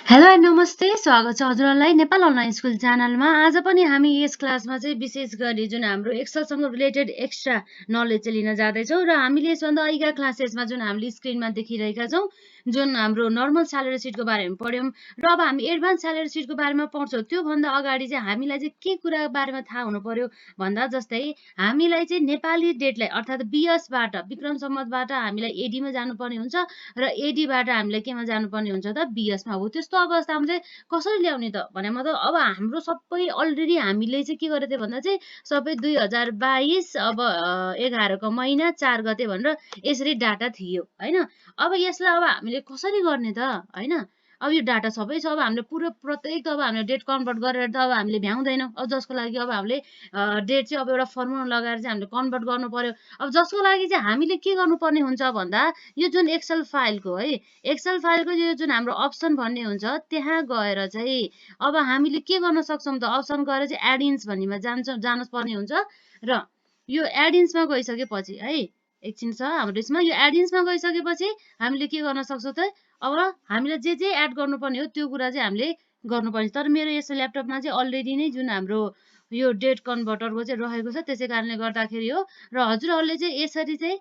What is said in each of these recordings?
Hello and नमस्ते, स्वागत छ हजुरहरूलाई नेपाल अनलाइन स्कुल च्यानलमा। आज पनि हामी यस क्लासमा चाहिँ विशेष गरी जुन हाम्रो एक्सेलसँग रिलेटेड एक्स्ट्रा नलेज चाहिँ लिन जाँदैछौँ र हामीले यसभन्दा अहिलेका क्लासेसमा जुन हामीले स्क्रिनमा देखिरहेका छौँ जुन हाम्रो नर्मल स्यालेरी सिटको बारेमा पढ्यौँ र अब हामी एडभान्स स्यालेरी सिटको बारेमा पढ्छौँ। त्योभन्दा अगाडि चाहिँ हामीलाई चाहिँ के कुरा बारेमा थाहा हुनु पर्यो भन्दा जस्तै हामीलाई चाहिँ नेपाली डेटलाई अर्थात् बीएसबाट विक्रम सम्वतबाट हामीलाई एडीमा जानुपर्ने हुन्छ र एडीबाट हामीलाई केमा जानुपर्ने हुन्छ त बीएसमा। हो त्यस्तो अवस्थामा चाहिँ कसरी ल्याउने त भने मतलब अब हाम्रो सबै अलरेडी हामीले चाहिँ के गरेको थियो भन्दा चाहिँ सबै 2022 अब 11 महिना 4 गते भनेर यसरी डाटा थियो हैन। अब यसलाई अब हामीले कसरी गर्ने त हैन। अब यो डाटा सबै छ, अब हामीले पुरो प्रत्येक त अब हामीले डेट कन्भर्ट गरेर त अब हामीले भ्याउँदैनौँ। अब जसको लागि अब हामीले डेट चाहिँ अब एउटा फर्मुला लगाएर चाहिँ हामीले कन्भर्ट गर्नु पर्यो। अब जसको लागि चाहिँ हामीले के गर्नुपर्ने हुन्छ भन्दा यो जुन एक्सेल फाइलको है एक्सेल फाइलको यो जुन हाम्रो अप्सन भन्ने हुन्छ त्यहाँ गएर चाहिँ अब हामीले के गर्न सक्छौँ त अप्सन गएर चाहिँ एडिन्स भन्नेमा जानुपर्ने हुन्छ र यो एडिन्समा गइसकेपछि है एकछिन छ हाम्रो यसमा यो एडिन्समा गइसकेपछि हामीले के गर्न सक्छौँ त अब हामीले जे एड गर्नुपर्ने हो त्यो कुरा चाहिँ हामीले गर्नुपर्ने। तर मेरो यस ल्यापटपमा चाहिँ अलरेडी नै जुन हाम्रो यो डेट कन्भर्टरको चाहिँ रहेको छ, त्यसै कारणले गर्दाखेरि हो। र हजुरहरूले चाहिँ यसरी चाहिँ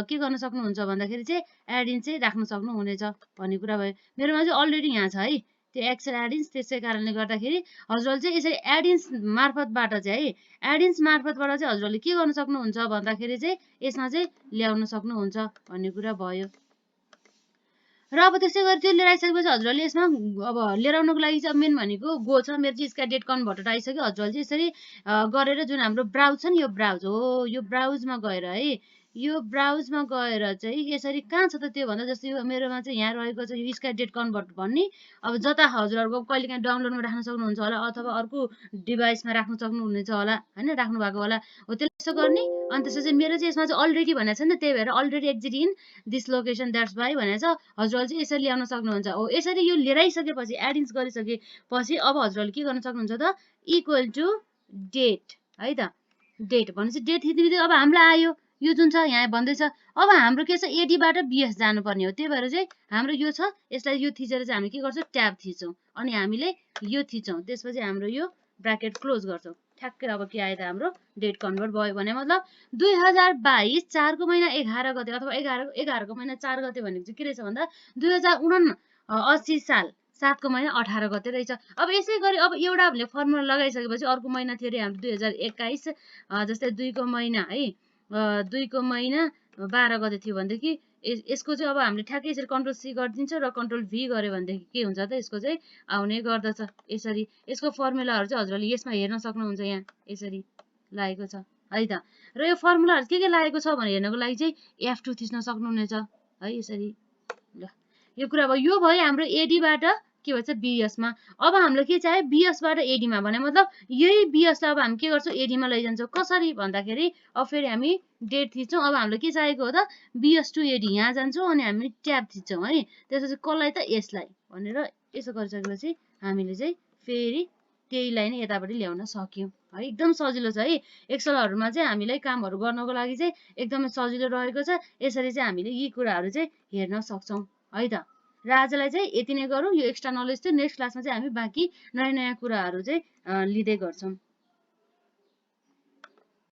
के गर्न सक्नुहुन्छ भन्दाखेरि चाहिँ एडिन्स चाहिँ राख्न सक्नुहुनेछ भन्ने कुरा भयो। मेरोमा चाहिँ अलरेडी यहाँ छ है त्यो एक्सेल एडिन्स, त्यसै कारणले गर्दाखेरि हजुरहरूले चाहिँ यसरी एडिन्स मार्फतबाट चाहिँ है एडिन्स मार्फतबाट चाहिँ हजुरहरूले के गर्न सक्नुहुन्छ भन्दाखेरि चाहिँ यसमा चाहिँ ल्याउन सक्नुहुन्छ भन्ने कुरा भयो। र अब त्यसै गरी त्यो लिएर आइसकेपछि हजुरहरूले यसमा अब लिएर आउनको लागि चाहिँ मेन भनेको गो छ। मेरो चाहिँ यसका डेट कन्भर्टर आइसक्यो। हजुरहरूले चाहिँ यसरी गरेर जुन हाम्रो ब्राउज छ नि यो ब्राउज हो, यो ब्राउजमा गएर है यो ब्राउजमा गएर चाहिँ यसरी कहाँ छ त त्यो भन्दा जस्तै यो मेरोमा चाहिँ यहाँ रहेको छ यो स्काई डेट कन्भर्ट भन्ने। अब जता हजुरहरूको कहिले काहीँ डाउनलोडमा राख्न सक्नुहुन्छ होला अथवा अर्को डिभाइसमा राख्न सक्नुहुनेछ होला हैन, राख्नु भएको होला हो त्यसो गर्ने। अनि त्यसपछि मेरो चाहिँ यसमा चाहिँ अलरेडी भनेको छ नि त, त्यही भएर already exist in this location that's why भनेको छ। हजुरहरूले चाहिँ यसरी ल्याउन सक्नुहुन्छ। हो यसरी यो लिएर आइसकेपछि एडिन्स गरिसकेपछि अब हजुरहरूले के गर्न सक्नुहुन्छ त इक्वल टु डेट है त डेट भनेपछि डेट थिच्ने अब हामीलाई आयो यो जुन छ यहाँ भन्दैछ। अब हाम्रो के छ एडीबाट बीएस जानुपर्ने हो, त्यही भएर चाहिँ हाम्रो यो छ यसलाई यो थिचेर चाहिँ हामी के गर्छौँ ट्याब थिच्छौँ अनि हामीले यो थिच्छौँ, त्यसपछि हाम्रो यो ब्राकेट क्लोज गर्छौँ। ठ्याक्कै अब के आयो त हाम्रो डेट कन्भर्ट भयो भने मतलब 2022 4 को महिना 11 गते अथवा 11 को महिना 4 गते भनेको चाहिँ के रहेछ भन्दा 2079 साल 7 को महिना 18 गते रहेछ। अब यसै गरी अब एउटा हामीले फर्मुला लगाइसकेपछि अर्को महिना थियो अरे हाम्रो 2021 जस्तै 2 को महिना है 2 को महिना 12 गते थियो भनेदेखि यसको चाहिँ अब हामीले ठ्याक्कै यसरी कन्ट्रोल सी गरिदिन्छ र कन्ट्रोल भी गर्यो भनेदेखि के हुन्छ त यसको चाहिँ आउने गर्दछ। यसरी यसको फर्मुलाहरू चाहिँ हजुरहरूले यसमा हेर्न सक्नुहुन्छ, यहाँ यसरी लागेको छ है त। र यो फर्मुलाहरू के लागेको छ भनेर हेर्नको लागि चाहिँ F2 थिच्न सक्नुहुनेछ है यसरी। ल यो कुरा भयो, यो भयो हाम्रो एडीबाट के भन्छ बीएसमा। अब हामीलाई के चाहियो बीएसबाट एडीमा भने मतलब यही बीएसलाई अब हामी के गर्छौँ एडीमा लैजान्छौँ। कसरी भन्दाखेरि अब फेरि हामी डेट थिच्छौँ। अब हामीलाई के चाहिएको हो त बीएस टु एडी यहाँ जान्छौँ अनि हामी ट्याब थिच्छौँ है, त्यसपछि कसलाई त यसलाई भनेर यसो गरिसकेपछि हामीले चाहिँ फेरि त्यहीलाई नै यतापट्टि ल्याउन सक्यौँ है। एकदम सजिलो छ है एक्सेलहरूमा चाहिँ हामीलाई कामहरू गर्नको लागि चाहिँ एकदमै सजिलो रहेको छ। यसरी चाहिँ हामीले यी कुराहरू चाहिँ हेर्न सक्छौँ है त। र आजलाई चाहिँ यति नै गरौँ, यो एक्स्ट्रा नलेज थियो। नेक्स्ट क्लासमा चाहिँ हामी बाँकी नयाँ कुराहरू चाहिँ लिँदै गर्छौँ।